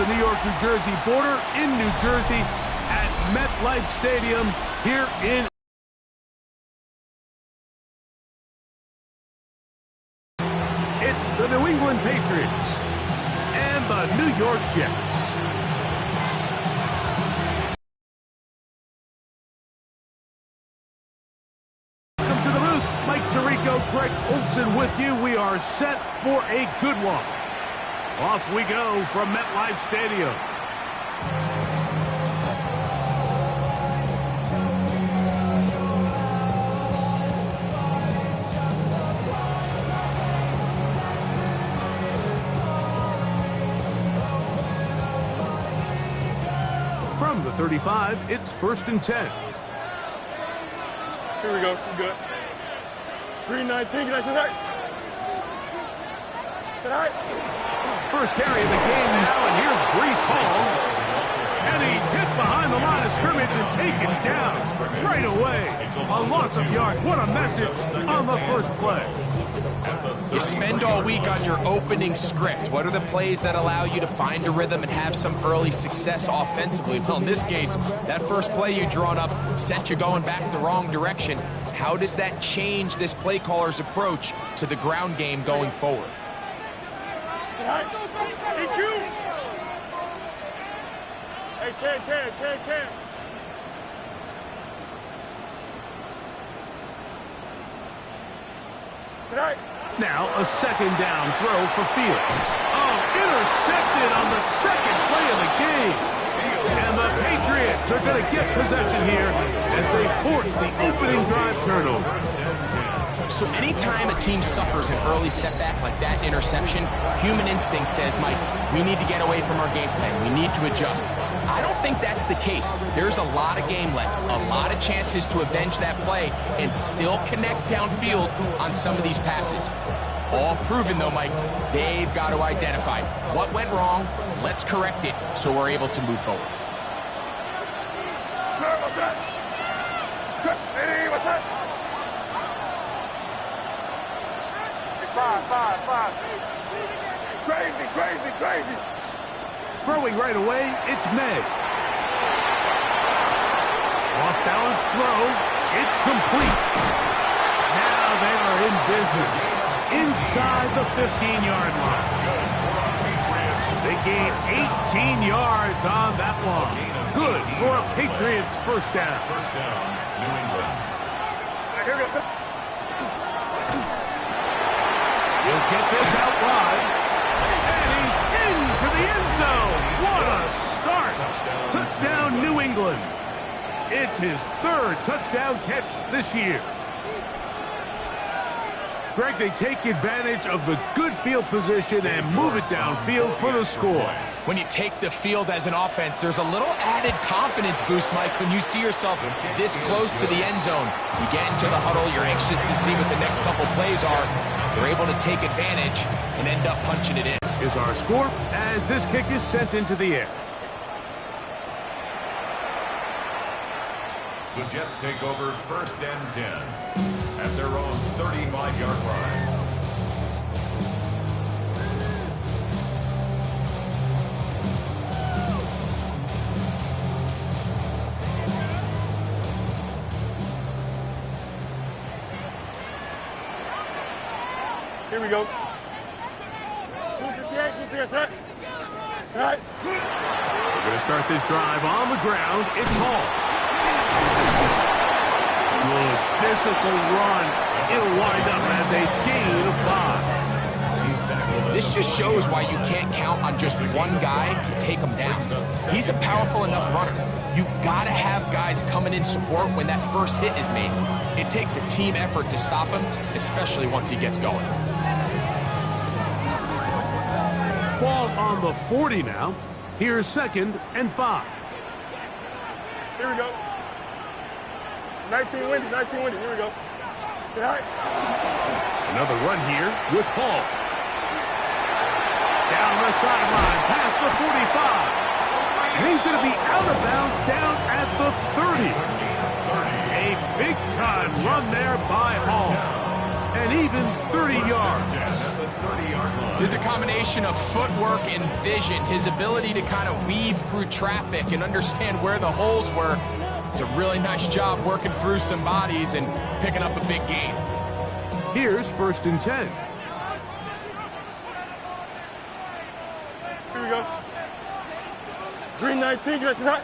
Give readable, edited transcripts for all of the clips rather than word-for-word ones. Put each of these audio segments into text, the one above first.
the New York-New Jersey border in New Jersey at MetLife Stadium here in It's the New England Patriots and the New York Jets. Welcome to the booth. Mike Tirico, Greg Olson with you. We are set for a good one. Off we go from MetLife Stadium. From the 35, it's 1st and 10. Here we go. We're good. 3-19. Can I say that? Say that? First carry of the game now, and here's Breece Hall. And he's hit behind the line of scrimmage and taken down right away. A loss of yards. What a message on the first play. You spend all week on your opening script. What are the plays that allow you to find a rhythm and have some early success offensively? Well, in this case, that first play you drawn up sent you going back the wrong direction. How does that change this play caller's approach to the ground game going forward? Hey, Ken. Now a second down throw for Fields. Oh, intercepted on the second play of the game. And the Patriots are going to get possession here as they force the opening drive turnover. So anytime a team suffers an early setback like that interception, human instinct says, Mike, we need to get away from our game plan. We need to adjust. I don't think that's the case. There's a lot of game left, a lot of chances to avenge that play and still connect downfield on some of these passes. All proven, though, Mike, they've got to identify what went wrong, let's correct it so we're able to move forward. Five. Crazy. Throwing right away, it's May. Off-balance throw, it's complete. Now they are in business inside the 15-yard line. They gain 18 yards on that one. Good for a Patriots first down. New England. Here we go. He'll get this out wide. And he's into the end zone. What a start. Touchdown, New England. It's his third touchdown catch this year. Greg, they take advantage of the good field position and move it downfield for the score. When you take the field as an offense, there's a little added confidence boost, Mike, when you see yourself this close to the end zone. You get into the huddle, you're anxious to see what the next couple plays are. You're able to take advantage and end up punching it in. Is our score as this kick is sent into the air. The Jets take over 1st and 10 at their own 35-yard line. Here we go. 258, All right. We're going to start this drive on the ground. It's Hall. Good physical run. It'll wind up as a gain of 5. This just shows why you can't count on just one guy to take him down. He's a powerful enough runner. You got to have guys coming in support when that first hit is made. It takes a team effort to stop him, especially once he gets going. Ball on the 40 now. Here's 2nd and 5. Here we go. 19 windy. Here we go. All right. Another run here with Hall. Down the sideline, past the 45. And he's going to be out of bounds down at the 30. A big-time run there by Hall. And even 30 yards. There's a combination combination of footwork and vision, his ability to kind of weave through traffic and understand where the holes were. It's a really nice job working through some bodies and picking up a big gain. Here's 1st and 10. Here we go. Green 19, get that.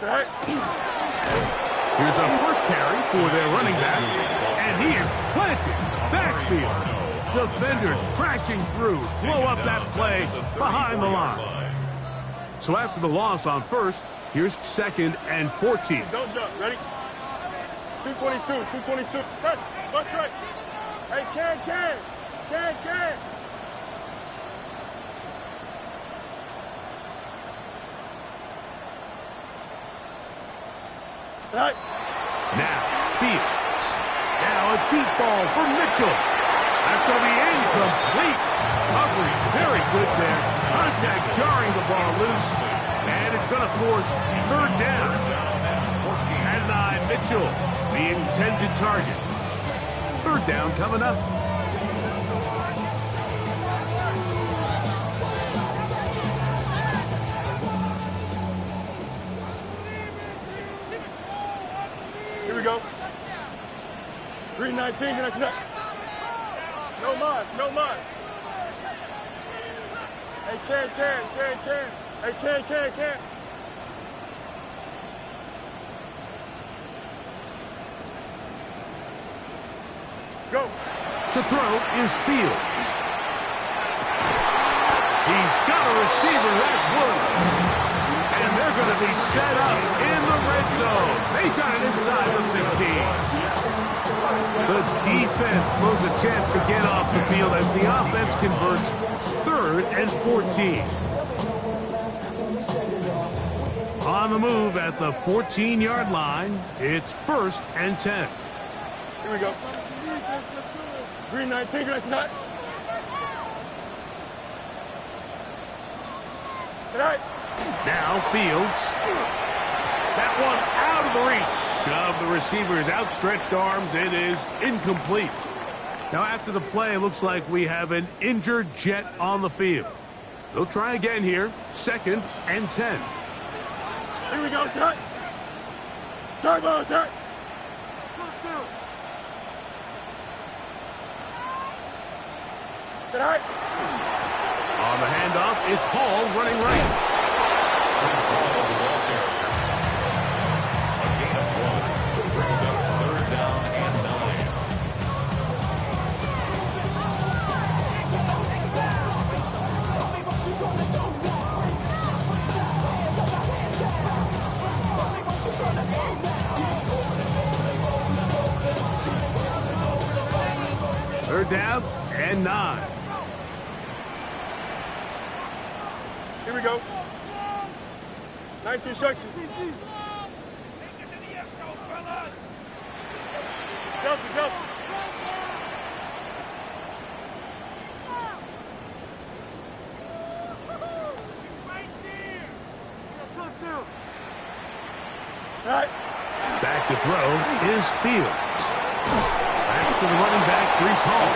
Right. Here's a first carry for their running back, and he is planted backfield. Defenders crashing through, blow up that play behind the line. So after the loss on 1st, here's 2nd and 14. Don't jump. Ready? 222, 222. Press. Watch right. Hey, can. Right. Now, Fields. Now a deep ball for Mitchell. That's going to be incomplete. Coverage very good there. Contact jarring the ball loose. And it's going to force 3rd down. Adonai Mitchell, the intended target. 3rd down coming up. Here we go. 319, get that. No mas. Hey, can. Hey, can. Go. To throw is Fields. He's got a receiver, that's Woods. And they're going to be set up in the red zone. They got it inside the 15. The defense blows a chance to get off the field as the offense converts 3rd and 14. On the move at the 14-yard line, it's 1st and 10. Here we go. Green 19, get that. Right. Now Fields. That one out of the reach of the receiver's outstretched arms. It is incomplete. Now after the play, it looks like we have an injured Jet on the field. They'll try again here. 2nd and 10. Here we go, set. Turbo, set. Set right. On the handoff, it's Hall running right. A gain of 1 brings up 3rd down and 9. Third down and 9. Here we go. 19 instruction. Delta. Right. Back to throw is Fields. Back to the running back, Breece Hall.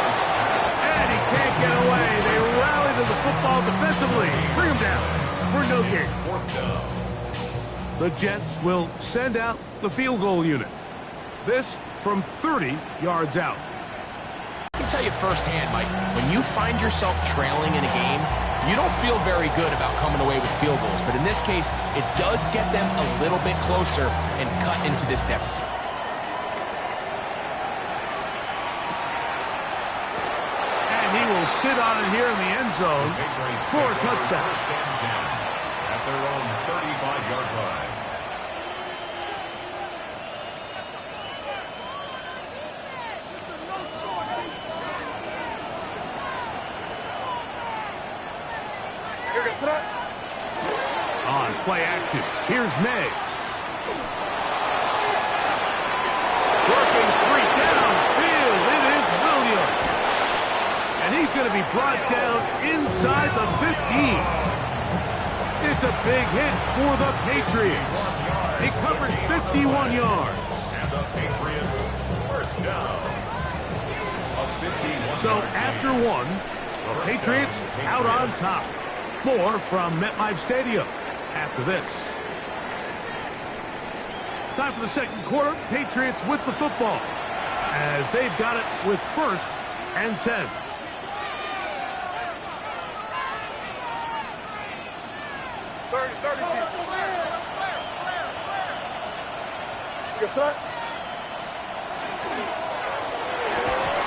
And he can't get away. They rally to the football defensively. Bring him down for no gain. 4th down. The Jets will send out the field goal unit. This from 30 yards out. I can tell you firsthand, Mike, when you find yourself trailing in a game, you don't feel very good about coming away with field goals. But in this case, it does get them a little bit closer and cut into this deficit. And he will sit on it here in the end zone for a touchdown. 1st and 10 at their own 35-yard line. On play action, here's May. Working 3 downfield, it is Williams. And he's going to be brought down inside the 15. It's a big hit for the Patriots. He covers 51 yards. And the Patriots 1st down. So after one, the Patriots out on top. More from MetLife Stadium after this. Time for the second quarter. Patriots with the football as they've got it with 1st and 10. Good try.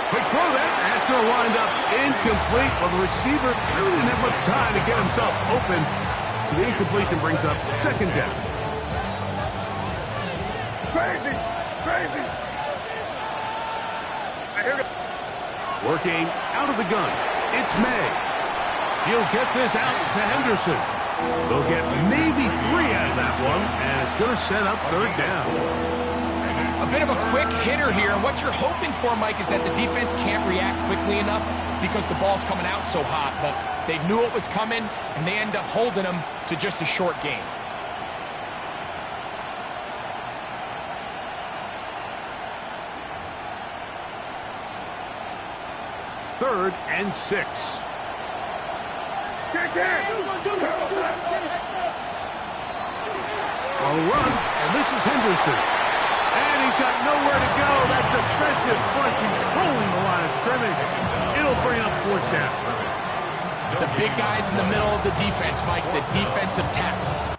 Quick throw there. That's going to wind up incomplete. Well, the receiver really didn't have much time to get himself open. So the incompletion brings up 2nd down. Crazy. Crazy. Working out of the gun. It's May. He'll get this out to Henderson. They'll get maybe 3 out of that one, and it's going to set up 3rd down. A bit of a quick hitter here. What you're hoping for, Mike, is that the defense can't react quickly enough because the ball's coming out so hot. But they knew it was coming, and they end up holding them to just a short game. Third and 6. A run, and this is Henderson. And he's got nowhere to go. That defensive front controlling the line of scrimmage. It'll bring up 4th down. The big guys in the middle of the defense, Mike, the defensive tackles.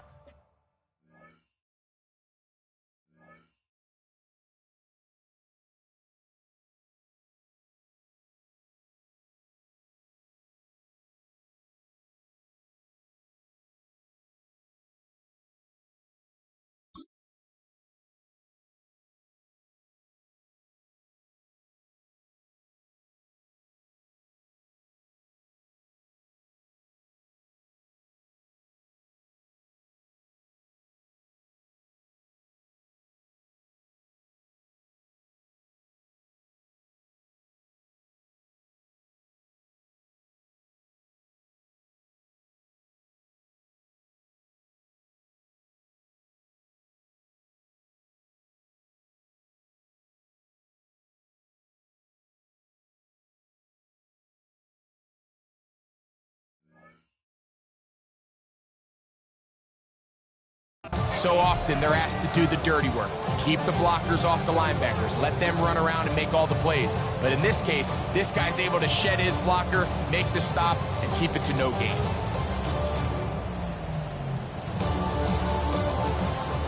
So often they're asked to do the dirty work. Keep the blockers off the linebackers. Let them run around and make all the plays. But in this case, this guy's able to shed his blocker, make the stop, and keep it to no gain.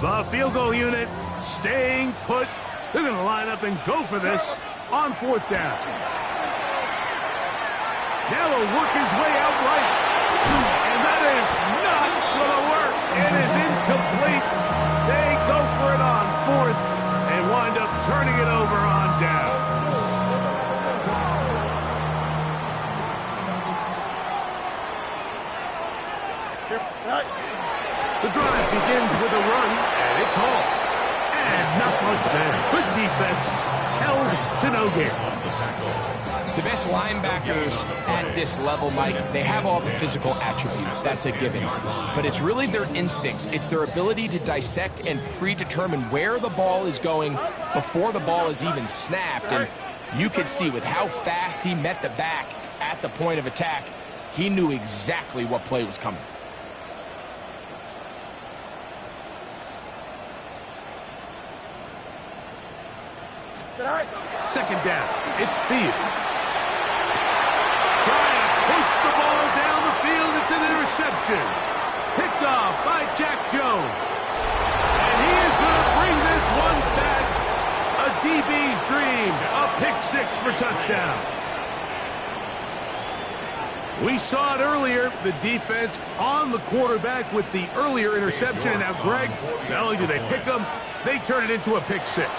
The field goal unit staying put. They're going to line up and go for this on 4th down. Now he'll work his way out right. And that is not going to work. It is incomplete. They go for it on 4th and wind up turning it over on down. The drive begins with a run, and it's home. And not much there. Good defense. Held to no gain. The best linebackers at this level, Mike, they have all the physical attributes. That's a given. But it's really their instincts. It's their ability to dissect and predetermine where the ball is going before the ball is even snapped. And you could see with how fast he met the back at the point of attack, he knew exactly what play was coming. Second down. It's Fields. Trying to push the ball down the field. It's an interception. Picked off by Jack Jones. And he is going to bring this one back. A DB's dream. A pick 6 for touchdown. We saw it earlier. The defense on the quarterback with the earlier interception. And now, Greg, not only do they pick him, they turn it into a pick 6.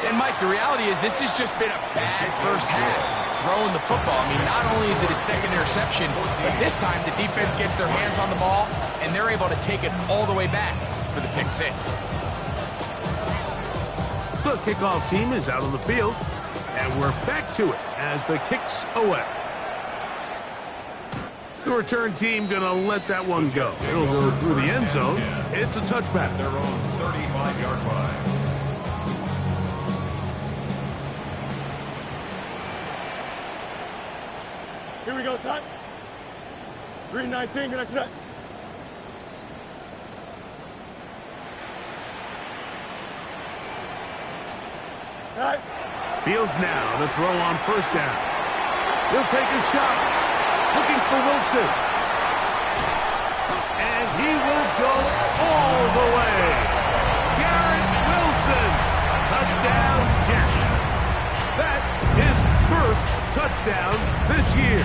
And, Mike, the reality is this has just been a bad first half. Throwing the football. I mean, not only is it a second interception, but this time the defense gets their hands on the ball, and they're able to take it all the way back for the pick 6. The kickoff team is out on the field, and we're back to it as the kick's away. The return team going to let that one go. It'll go through the end zone. It's a touchback. Their own 35-yard line. Here we go, son. Green 19, good night. All right. Fields now to throw on first down. He'll take a shot. Looking for Wilson. And he will go all the way. Garrett Wilson. Touchdown, Jets. That is first touchdown this year.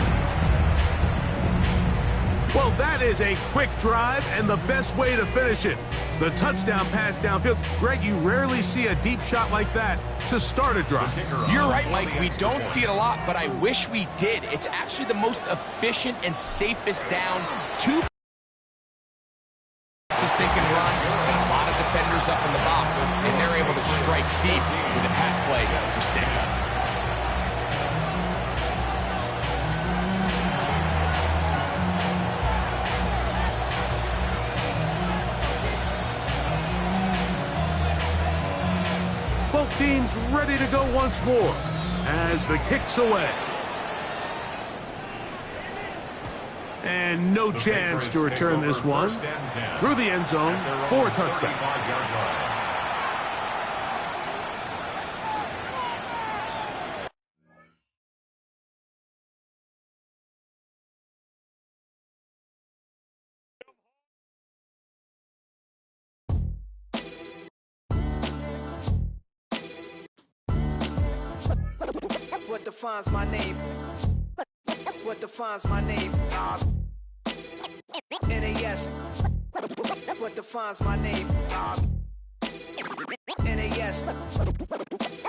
Well, that is a quick drive and the best way to finish it. The touchdown pass downfield. Greg, you rarely see a deep shot like that to start a drive. You're right, Mike. We don't see it a lot, but I wish we did. It's actually the most efficient and safest down. Two passes think and run, and a lot of defenders up in the box, and they're able to strike deep with a pass play for 6. Both teams ready to go once more as the kick's away. And no chance to return this one. Through the end zone for a touchdown. What defines my name? What defines my name? NAS. What defines my name? NAS.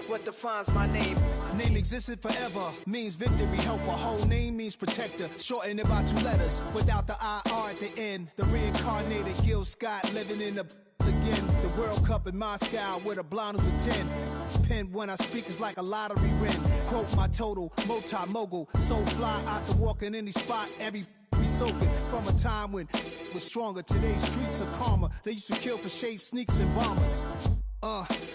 What defines my name? Name existed forever, means victory, helper. Whole name means protector, shortened it by 2 letters, without the IR at the end. The reincarnated Gil Scott living in the again. The World Cup in Moscow with a blind who's a 10. Pen when I speak is like a lottery win. Quote my total, multi-mogul, so fly I can walk in any spot, every be soaking from a time when was stronger. Today's streets are calmer. They used to kill for shade sneaks and bombers.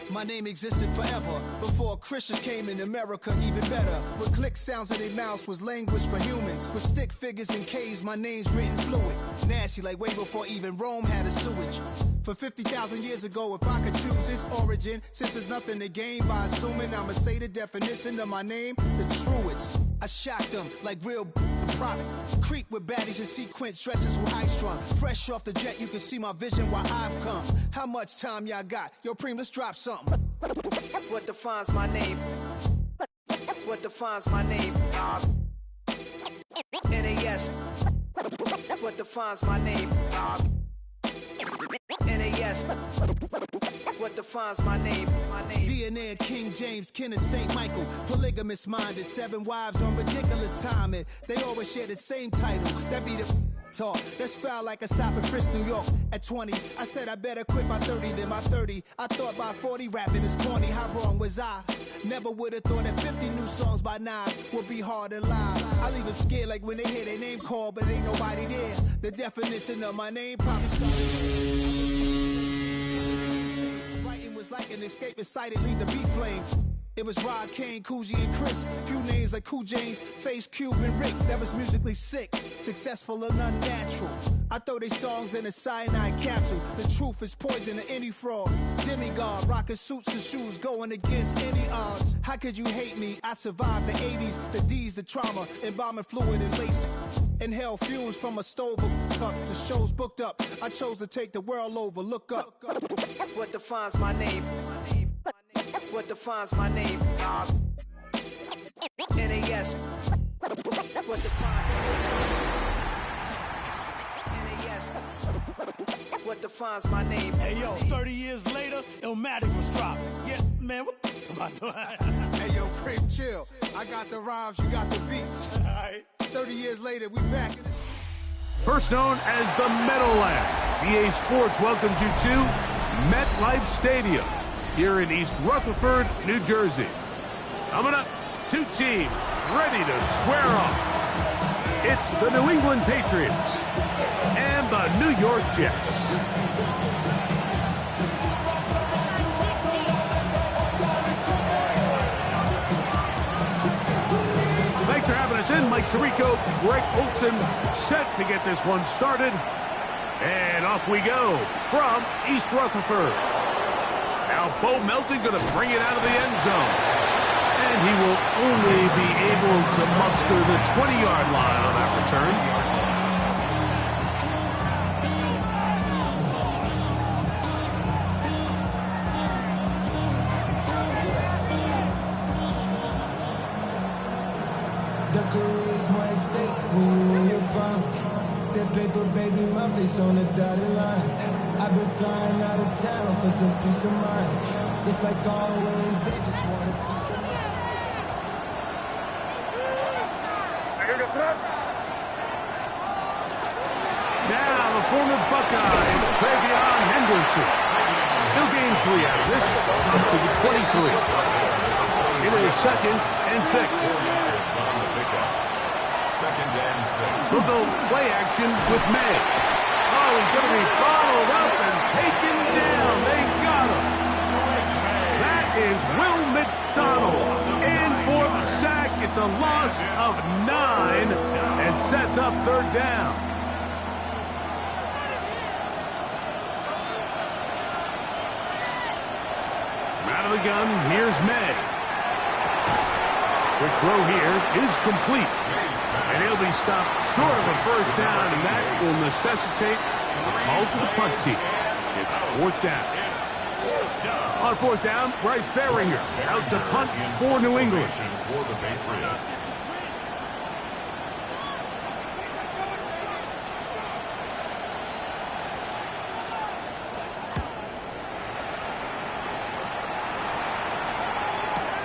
My name existed forever before Christians came in America, even better. With click sounds in their mouths was language for humans. With stick figures and K's, my name's written fluid. Nasty like way before even Rome had a sewage. For 50,000 years ago, if I could choose its origin, since there's nothing to gain by assuming I'ma say the definition of my name, the truest. I shocked them like real prop. Creep with baddies in sequence, dresses with high strung. Fresh off the jet, you can see my vision where I've come. How much time y'all got? Yo, Preem, let's drop something. What defines my name? What defines my name? NAS. What defines my name? NAS. What defines my name? DNA of King James, kin of St. Michael. Polygamous minded, 7 wives on ridiculous timing. They always share the same title. That be the talk. That's foul like a stop in Frisk, New York. At 20, I said I better quit by 30 than by 30. I thought by 40 rapping is corny. How wrong was I? Never would have thought that 50 new songs by Nas would be hard to live. I leave them scared like when they hear their name called, but ain't nobody there. The definition of my name probably started. Writing was like an escape inside it, leave the beat flame. It was Rod, Kane, Coogee, and Chris. Few names like Cool James, Face, Cube, and Rick. That was musically sick, successful and unnatural. I throw they songs in a cyanide capsule. The truth is poison to any fraud. Demigod, rocking suits and shoes, going against any odds. How could you hate me? I survived the 80s, the D's, the trauma, embalming fluid and lace. Inhale fumes from a stove up. The show's booked up. I chose to take the world over. Look up. What defines my name? What defines my name? NAS. What defines my name? NAS. What defines my name? Hey yo, 30 years later, Illmatic was dropped. Yeah, man, what the about to Hey yo, Prim, chill. I got the rhymes, you got the beats. Alright. 30 years later, we back in this. First known as the Meadowlands, EA Sports welcomes you to MetLife Stadium here in East Rutherford, New Jersey. Coming up, 2 teams ready to square off. It's the New England Patriots and the New York Jets. Thanks for having us in. Mike Tirico, Greg Olson set to get this one started. And off we go from East Rutherford. Now Bo Melton going to bring it out of the end zone. And he will only be able to muster the 20-yard line on that return. The career's my stake when you in your prime. That paper, baby, my face on the dotted line. I've been flying out of town for some peace of mind. It's like always, they just want a piece of mind. Now the former Buckeye is Travion Henderson. He'll gain 3 out of this, up to the 23. It is 2nd and 6. They'll go play action with May. Oh, he's going to be bottled up and taken down. They got him. That is Will McDonald. And for the sack, it's a loss of 9 and sets up 3rd down. From out of the gun, here's May. Quick throw here is complete. And he'll be stopped short of a 1st down, and that will necessitate a call to the punt team. It's 4th down. On 4th down, Bryce Beringer out to punt for New England. For the Patriots.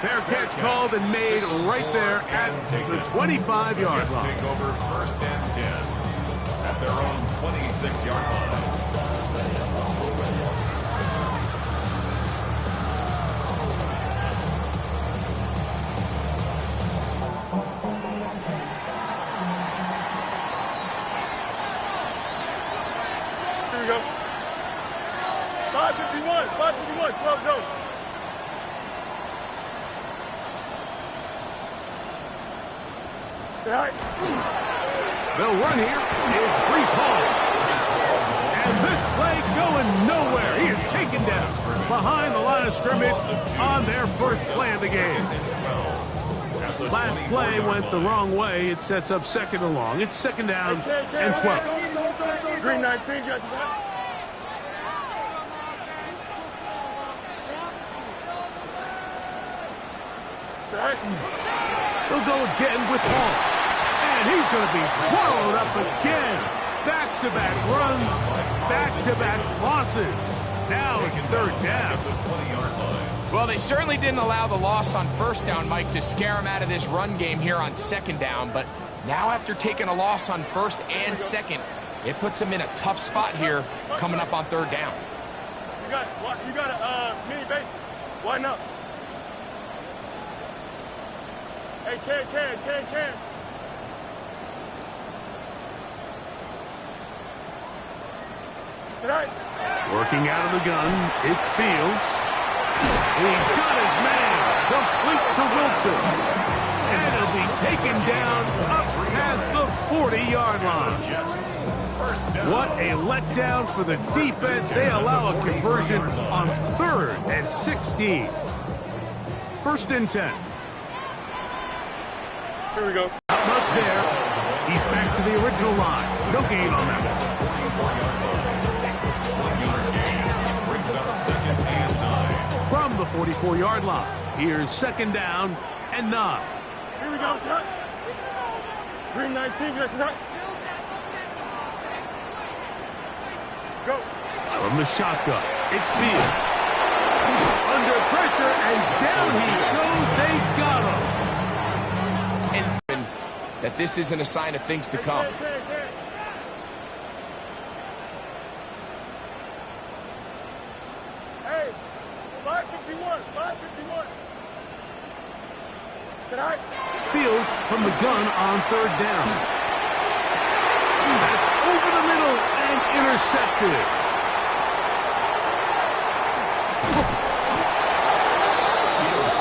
Fair catch called and made right there at the 25-yard line. Take over 1st and 10 at their own 26-yard line. Here we go. 5:51, 12 go. They'll run here. It's Breece Hall. And this play going nowhere. He is taken down behind the line of scrimmage on their first play of the game. Last play went the wrong way. It sets up 2nd and long. It's 2nd down and 12. Green 19, you got that? They'll go again with Hall. And he's going to be swallowed up again. Back-to-back runs, back-to-back losses. Now it's 3rd down. Well, they certainly didn't allow the loss on 1st down, Mike, to scare him out of this run game here on 2nd down. But now after taking a loss on 1st and 2nd, it puts him in a tough spot here coming up on 3rd down. You got a mini base. Why not? Hey, can. Tonight. Working out of the gun, it's Fields. He's got his man. Complete to Wilson. And it'll be taken down up past the 40-yard line. What a letdown for the defense. They allow a conversion on 3rd and 16. 1st and 10. Here we go. Not much there. He's back to the original line. No gain on that one. From the 44-yard line, here's 2nd down and 9. Here we go, son. Green 19, get that. Go. From the shotgun, it's Fields. Under pressure, and down he goes. They got him. And that this isn't a sign of things to come. Hey, 5:51. Tonight. Fields from the gun on 3rd down. That's over the middle and intercepted.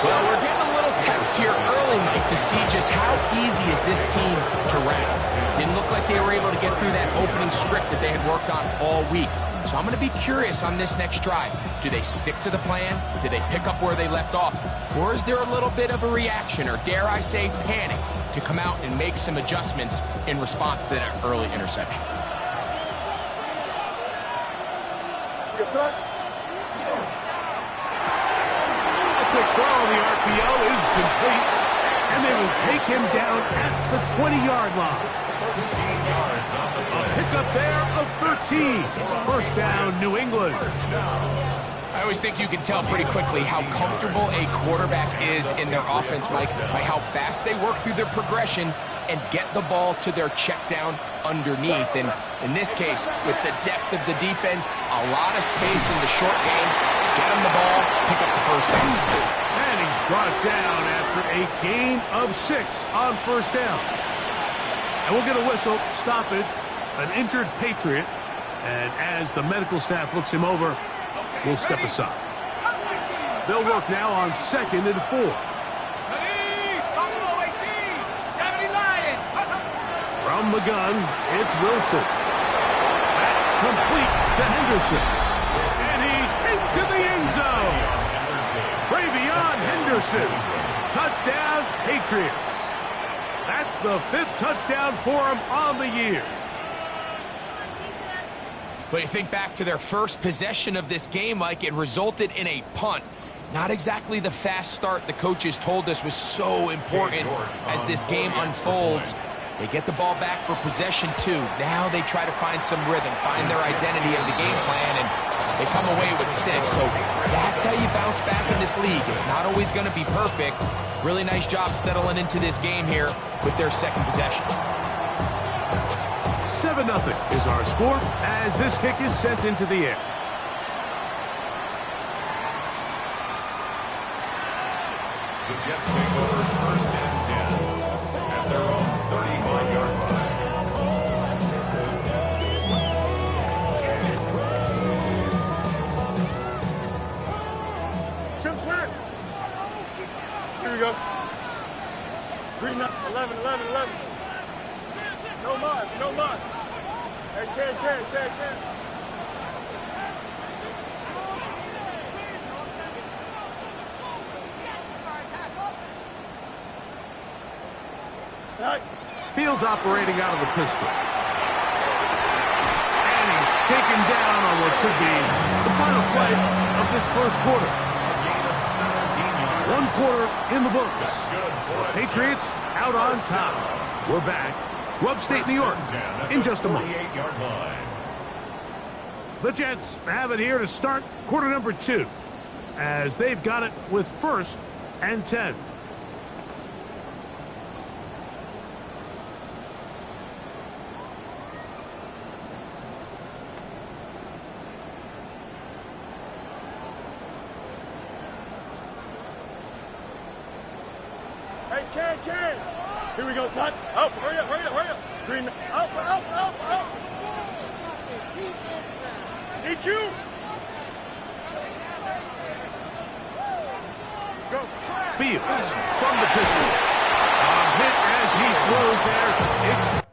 Well, we're getting a little test here early, Mike, to see just how easy is this team to rank. Didn't look like they were able to get through that opening script that they had worked on all week. So I'm going to be curious on this next drive. Do they stick to the plan? Do they pick up where they left off? Or is there a little bit of a reaction, or dare I say panic, to come out and make some adjustments in response to that early interception? Good touch. A quick throw on the RPO is complete, and they will take him down at the 20-yard line. 15 yards on the play. Pickup there of 13. First down, New England. I always think you can tell pretty quickly how comfortable a quarterback is in their offense, Mike, by how fast they work through their progression and get the ball to their check down underneath. And in this case, with the depth of the defense, a lot of space in the short game, get him the ball, pick up the first down. And he's brought down after a gain of 6 on first down. And we'll get a whistle, stoppage, an injured Patriot. And as the medical staff looks him over, we'll step aside. They'll work now on 2nd and 4. From the gun, it's Wilson. Back complete to Henderson. And he's into the end zone. Travion Henderson. Touchdown, Patriots. That's the 5th touchdown for him on the year. But you think back to their first possession of this game, Mike, it resulted in a punt. Not exactly the fast start the coaches told us was so important as this game unfolds. They get the ball back for possession 2. Now they try to find some rhythm, find their identity of the game plan, and they come away with 6. So that's how you bounce back in this league. It's not always going to be perfect. Really nice job settling into this game here with their 2nd possession. 7-0 is our score as this kick is sent into the air. The Jets take over 1st and 10 at their own 35-yard line. Chip split. Here we go. Green 11. No mods, no mods. Hey, can. Right. Fields operating out of the pistol. And he's taken down on what should be the final play of this first quarter. Gain of 17 yards. 1 quarter in the books. That's good for a Patriots out on top. We're back to upstate New York in just a moment. 48-yard line. The Jets have it here to start quarter number 2 as they've got it with 1st and 10. Hey, can. Here we go, son. Up, hurry up. Green, up. Need you. Go. Fields from the pistol. A hit as he throws there. It's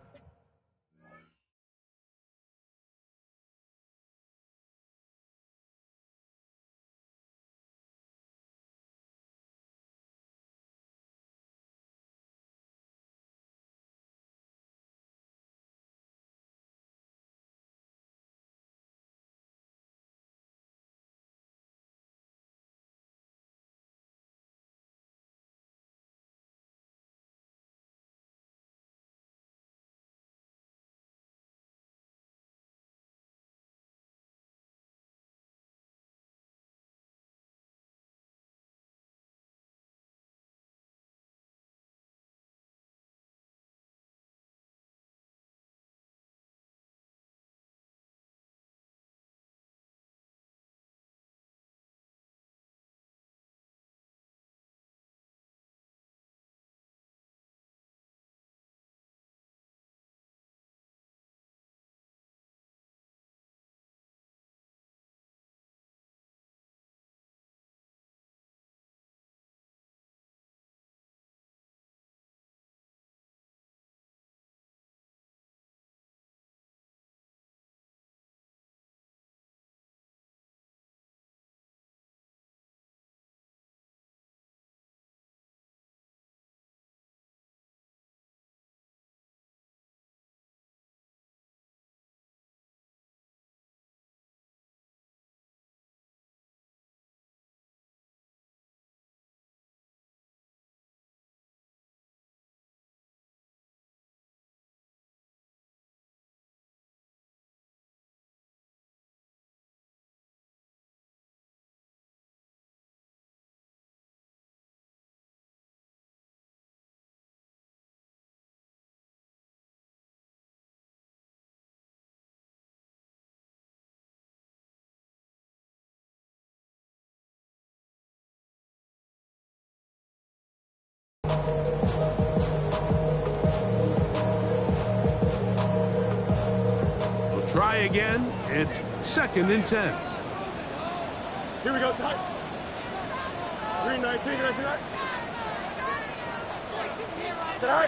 try again. It's 2nd and 10. Here we go, side. 319, sit high.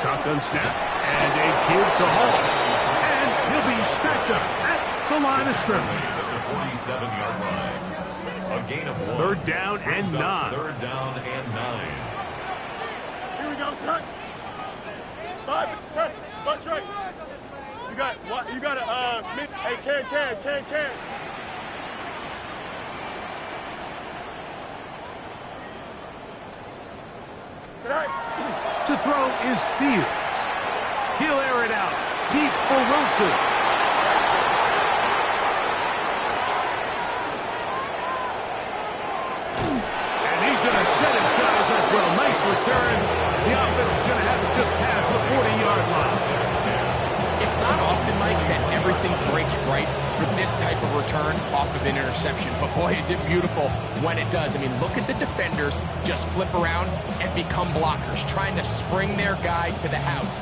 Shotgun snap, and a give to Hall. And he'll be stacked up at the line of scrimmage. At the 47-yard line. A gain of 1. 3rd down and 9. 3rd down and 9. Here we go, sit high. 5, press, butt straight. You got hey, can. Tonight. To throw is Fields. He'll air it out deep for Wilson. And he's going to set his guys up for a nice return. The offense is going to have it just past the 40-yard line. It's not often, Mike, that everything breaks right for this type of return off of an interception. But boy, is it beautiful when it does. I mean, look at the defenders just flip around and become blockers, trying to spring their guy to the house.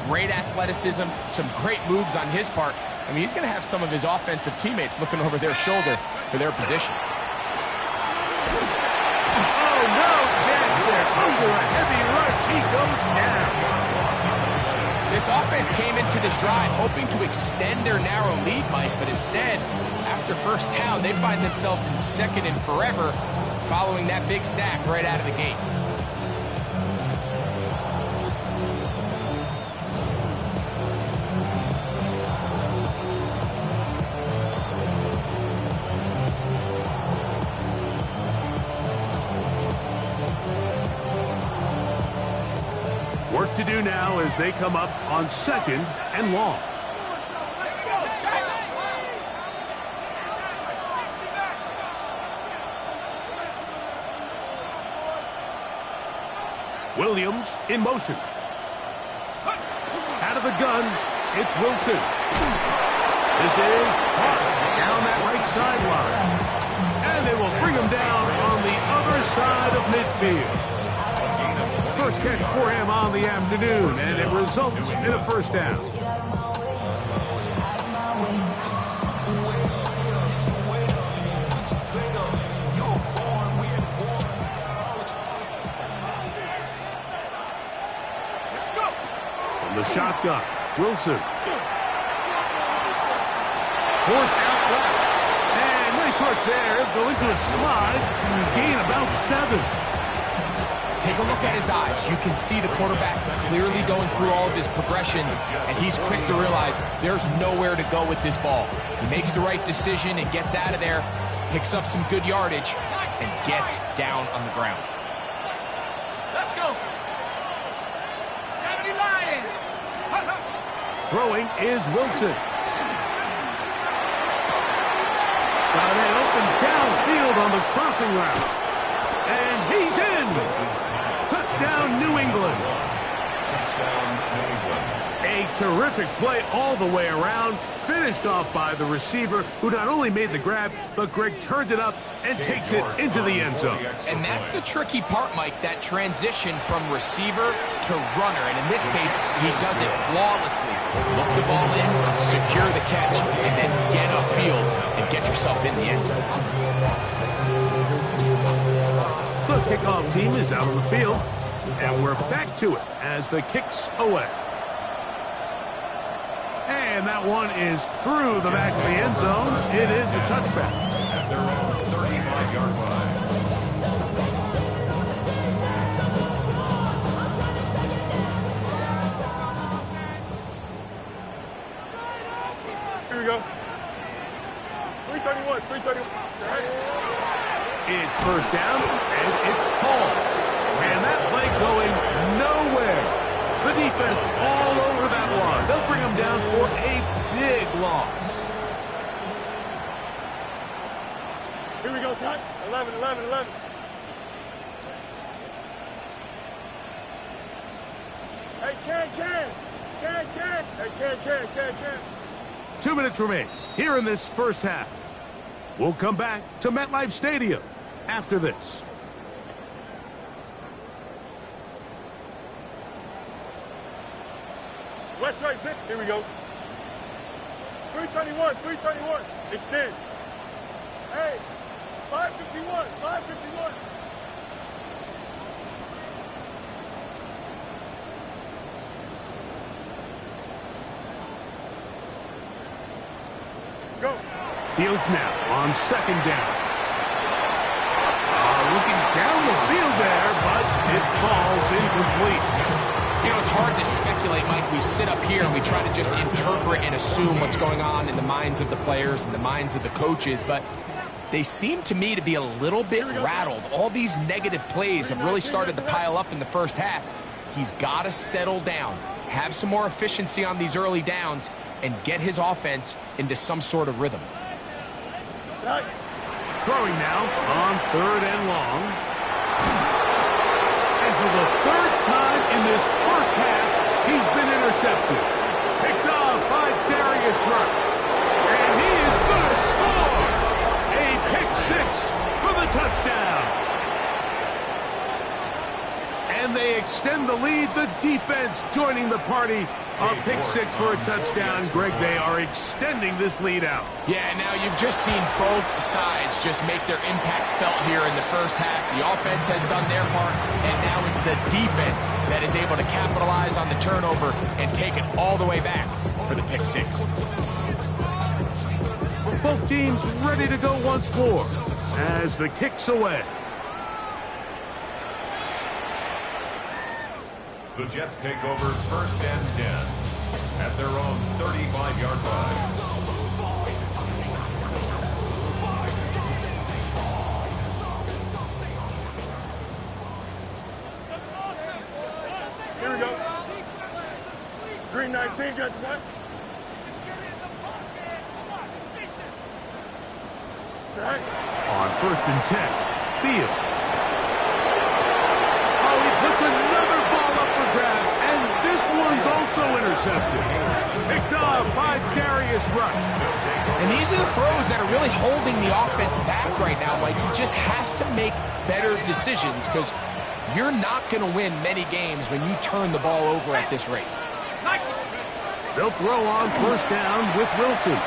Great athleticism, some great moves on his part. I mean, he's going to have some of his offensive teammates looking over their shoulder for their position. Oh, no chance there. Under a heavy rush, he goes down. This offense came into this drive hoping to extend their narrow lead, Mike, but instead, after 1st down, they find themselves in 2nd and forever following that big sack right out of the gate. Work to do now as they come up on 2nd and long. Williams in motion. Out of the gun, it's Wilson. This is Hart down that right sideline. And they will bring him down on the other side of midfield. First catch for him on the afternoon, and it results in a 1st down. From the shotgun, Wilson. Forced out left. And nice work there. Going to a slide. Gain about 7. Take a look at his eyes. You can see the quarterback clearly going through all of his progressions, and he's quick to realize there's nowhere to go with this ball. He makes the right decision and gets out of there, picks up some good yardage, and gets down on the ground. Let's go. 70 Lions. Throwing is Wilson. Got it open downfield on the crossing route. And he's in. Touchdown, New England. Touchdown, New England. A terrific play all the way around. Finished off by the receiver, who not only made the grab, but Greg turned it up and takes it into the end zone. And that's the tricky part, Mike, that transition from receiver to runner. And in this case, he does it flawlessly. Look the ball in, secure the catch, and then get upfield and get yourself in the end zone. The kickoff team is out on the field, and we're back to it as the kick's away. And that one is through the back of the end zone. It is a touchback. At their own 35-yard line. Here we go. 331, 331. It's 1st down, and it's Paul. And that play going nowhere. The defense all over that one. They'll bring him down for a big loss. Here we go, son. 11, 11, 11. Hey, can. Hey, can. 2 minutes remain here in this 1st half. We'll come back to MetLife Stadium after this. West right, zip. Here we go. 331, 331. Extend. Hey, 551, 551. Go. Fields now on second down. Looking down the field there, but it falls incomplete. You know, it's hard to speculate, Mike. We sit up here and we try to just interpret and assume what's going on in the minds of the players and the minds of the coaches, but they seem to me to be a little bit rattled. All these negative plays have really started to pile up in the first half. He's got to settle down, have some more efficiency on these early downs, and get his offense into some sort of rhythm. Throwing now on third and long. And for the third time in this first half, he's been intercepted. Picked off by Darius Rush. And he is going to score! A pick six for the touchdown. And they extend the lead. The defense joining the party. A pick six for a touchdown. Greg, they are extending this lead out. Yeah, now you've just seen both sides just make their impact felt here in the first half. The offense has done their part, and now it's the defense that is able to capitalize on the turnover and take it all the way back for the pick six. Both teams ready to go once more as the kick's away. The Jets take over first and 10 at their own 35-yard line. Here we go. Green 19, Jets what? On first and 10, Fields. Oh, he puts another ball up for grabs, and this one's also intercepted. Picked off by Darius Rush. And these are the throws that are really holding the offense back right now. Like, he just has to make better decisions because you're not going to win many games when you turn the ball over at this rate. They'll throw on first down with Wilson.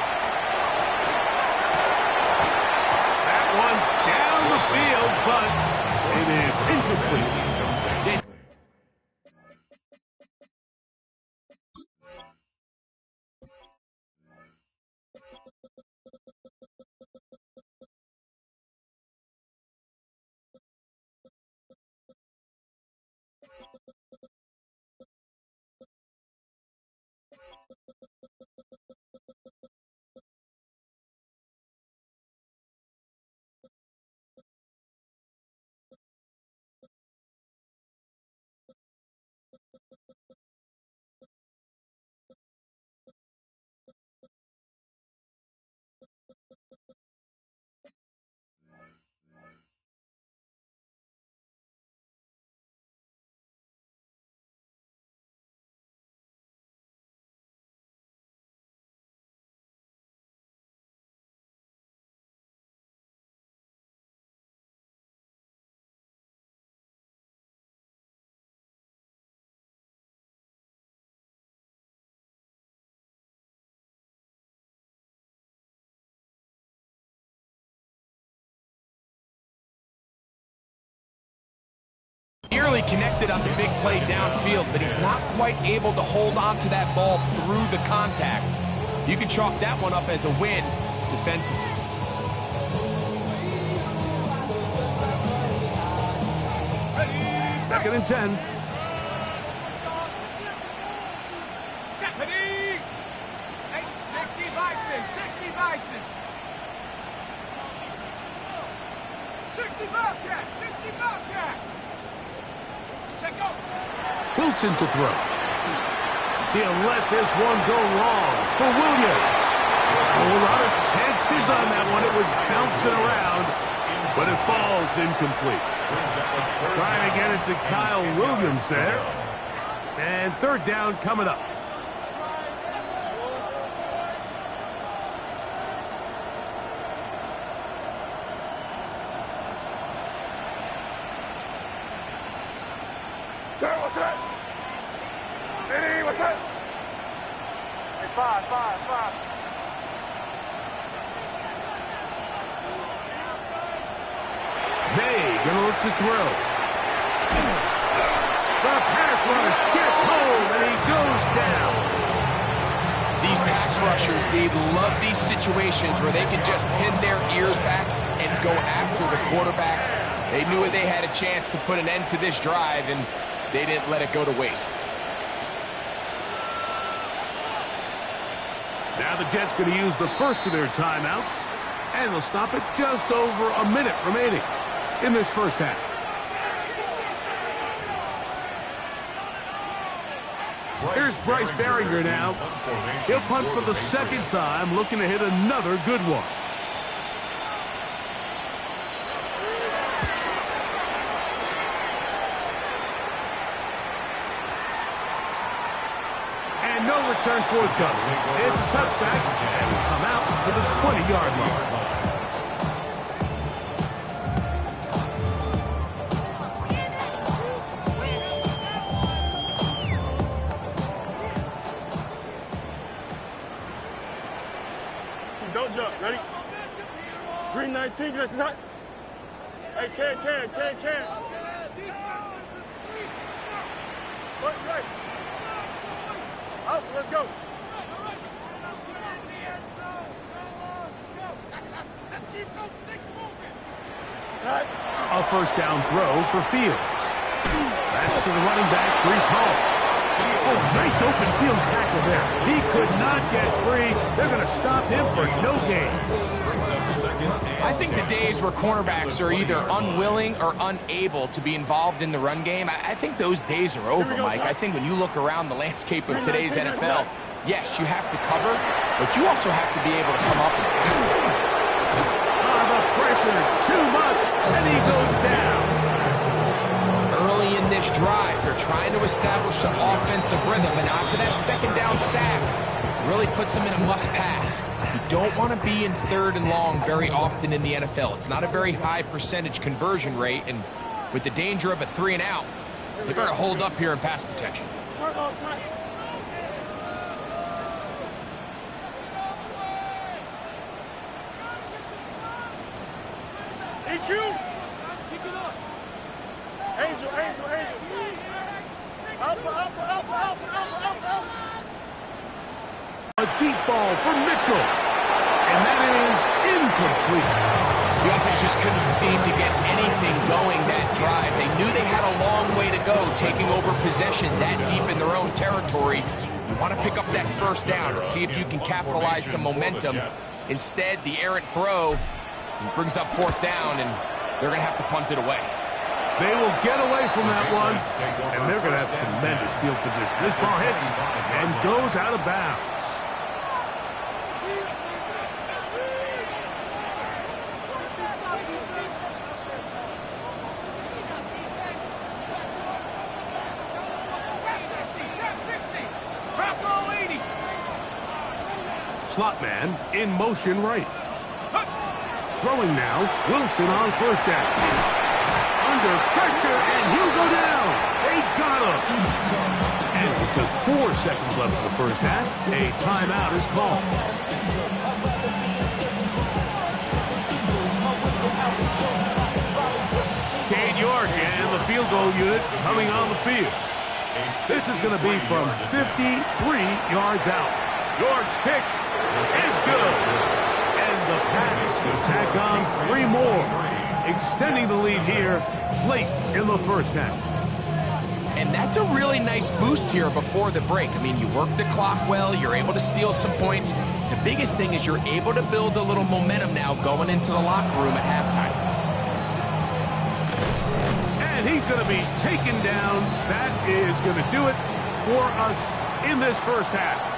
That one down the field, but it is incomplete. Nearly connected on the big play downfield, but he's not quite able to hold on to that ball through the contact. You can chalk that one up as a win defensively. Second and 10. Hey, 60 Bison, 60 Bison. 60 Bobcat, 60 Bobcat. Check out. Wilson to throw. He'll let this one go long for Williams. A lot of chances on that one. It was bouncing around, but it falls incomplete. Trying to get it to Kyle Williams there. And third down coming up. What's that? City, what's that? Hey, five. May gonna look to throw. The pass rush gets home, and he goes down. These pass rushers, they love these situations where they can just pin their ears back and go after the quarterback. They knew they had a chance to put an end to this drive, and they didn't let it go to waste. Now the Jets going to use the first of their timeouts, and they'll stop it just over a minute remaining in this first half. Here's Bryce Behringer now. He'll punt for the second time, looking to hit another good one. And no return forthcoming. It's a touchback, and will come out to the 20-yard line. Don't jump. Ready? Green 19. Get that. Hey, can. Punch right. Out. Let's go. Let's keep those sticks moving. Right. A first down throw for Fields. That's to the running back, Breece Hall. Oh, nice open field tackle there. He could not get free. They're going to stop him for no gain. I think the days where cornerbacks are either unwilling or unable to be involved in the run game, I think those days are over, Mike. I think when you look around the landscape of today's NFL, yes, you have to cover, but you also have to be able to come up and tackle. The pressure, too much, and he goes down. Early in this drive, they're trying to establish some offensive rhythm, and after that second down sack, really puts them in a must-pass. You don't want to be in third and long very often in the NFL. It's not a very high percentage conversion rate, and with the danger of a 3 and out, they better hold up here in pass protection. EQ. Angel. Alpha. A deep ball for Mitchell. And that is incomplete. The offense just couldn't seem to get anything going that drive. They knew they had a long way to go, taking over possession that deep in their own territory. You want to pick up that first down and see if you can capitalize some momentum. Instead, the errant throw brings up fourth down, and they're going to have to punt it away. They will get away from that one, and they're going to have tremendous field position. This ball hits and goes out of bounds. Slot man in motion right. Throwing now, Wilson on first down. Under pressure, and he'll go down. They got him. And with just 4 seconds left in the first half, a timeout is called. Cade York and the field goal unit coming on the field. This is going to be from 53 yards out. York's kick is good. And the Pats will tack on 3 more, extending the lead here late in the first half. And that's a really nice boost here before the break. I mean, you work the clock well, you're able to steal some points. The biggest thing is you're able to build a little momentum now going into the locker room at halftime. And he's going to be taken down. That is going to do it for us in this first half.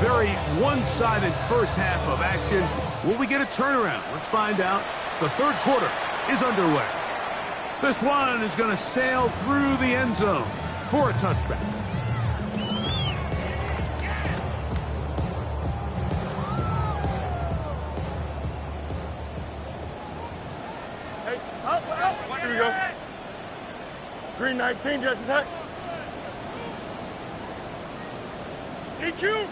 Very one-sided first half of action. Will we get a turnaround? Let's find out. The third quarter is underway. This one is going to sail through the end zone for a touchback. Green 19, Jets attack. EQ.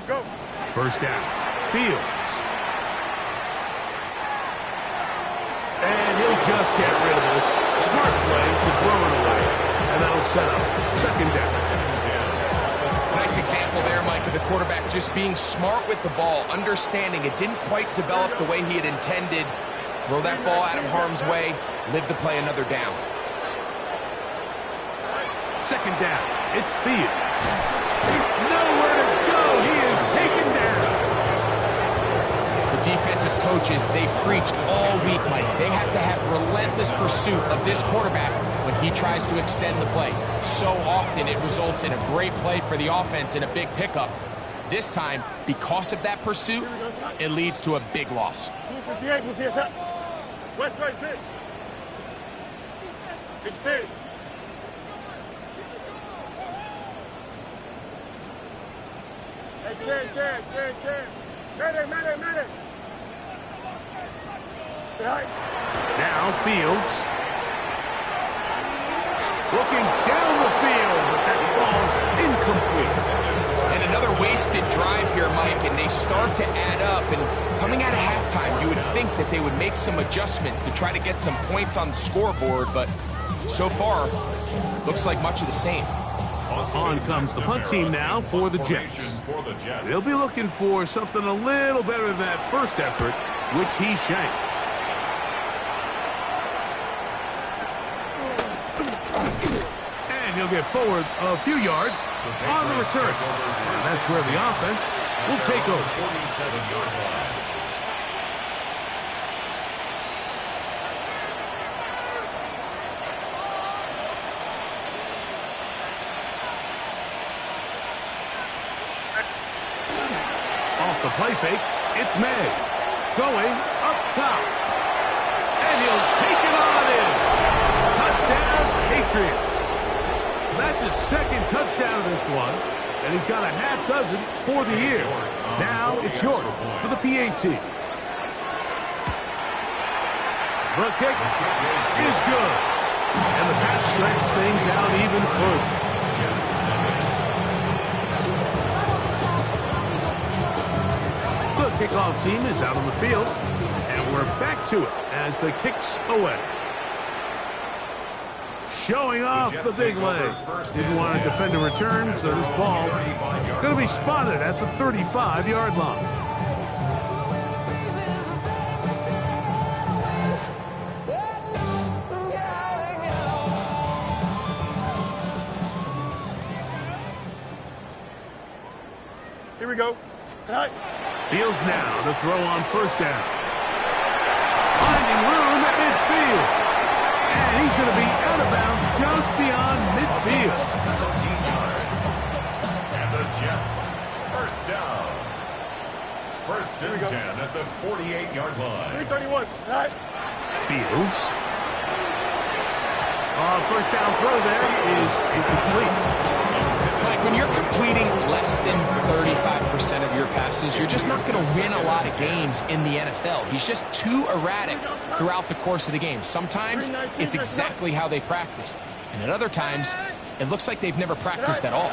Go. First down. Fields. And he'll just get rid of this. Smart play to throw it away. And that'll set up second down. Nice example there, Mike, of the quarterback just being smart with the ball, understanding it didn't quite develop the way he had intended. Throw that ball out of harm's way, live to play another down. Second down. It's Fields. Nowhere to go. He is taken down. The defensive coaches, they preach all week, Mike. They have to have relentless pursuit of this quarterback when he tries to extend the play. So often it results in a great play for the offense and a big pickup. This time, because of that pursuit, it leads to a big loss. West right sit. It's there. Hey, chair. Medic. Now Fields. Looking down the field, but that ball's incomplete. And another wasted drive here, Mike, and they start to add up. And coming out of halftime, you would think that they would make some adjustments to try to get some points on the scoreboard, but so far, looks like much of the same. On comes the punt team now for the Jets. They'll be looking for something a little better than that first effort, which he shanked. And he'll get forward a few yards on the return. And that's where the offense will take over. 47-yard line. Off the play fake, it's May. Going up top. And he'll take it on in. Touchdown, Patriots. That's his second touchdown of this one. And he's got a half dozen for the year. Now it's York for the PAT. The kick is good. And the Pats stretch things out even further. The kickoff team is out on the field, and we're back to it as the kick's away. Showing off the big leg. Didn't want to defend a return, so this ball going to be spotted at the 35-yard line. Here we go. Fields now to throw on first down. Finding room at midfield. And he's going to be out of bounds just beyond midfield. 17 yards. And the Jets, first down. First and 10 at the 48-yard line. 331. Fields. First down throw there is incomplete. Like when you're completing less than 35% of your passes, you're just not going to win a lot of games in the NFL. He's just too erratic throughout the course of the game. Sometimes it's exactly how they practiced. And at other times, it looks like they've never practiced at all.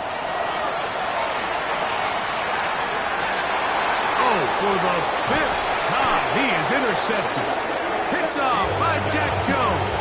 Oh, for the fifth time, he is intercepted. Picked off by Jack Jones.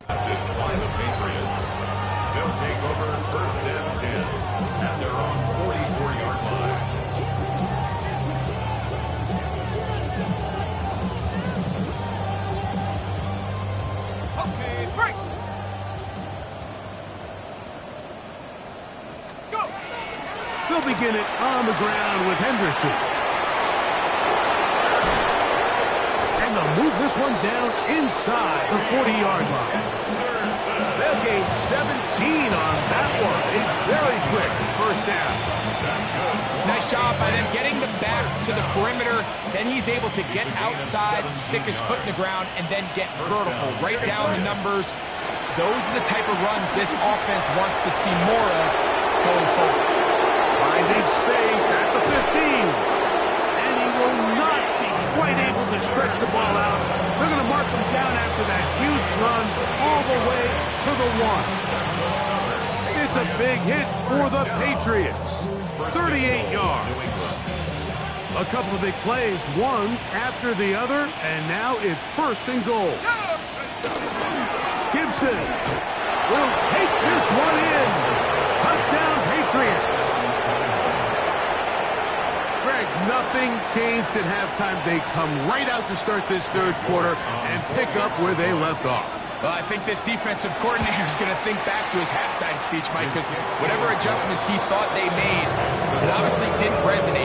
By the Patriots. They'll take over first and 10 at their own 44-yard line. Okay, break. Go. They'll begin it on the ground with Henderson. And the move this one down inside the 40-yard line. They'll gain 17 on that one. A very quick first down. Nice job by them getting them back to the perimeter. Then he's able to get outside, stick his foot in the ground, and then get vertical. Right down the numbers. Those are the type of runs this offense wants to see more of going forward. Finding space at the 15. And he will not be quite able to stretch the ball out. They're going to mark him down after that huge run all the way to the 1. It's a big hit for the Patriots. 38 yards. A couple of big plays, one after the other, and now it's first and goal. Gibson will take this one in. Touchdown, Patriots. Greg, nothing changed at halftime. They come right out to start this third quarter and pick up where they left off. Well, I think this defensive coordinator is going to think back to his halftime speech, Mike, because whatever adjustments he thought they made, it obviously didn't resonate.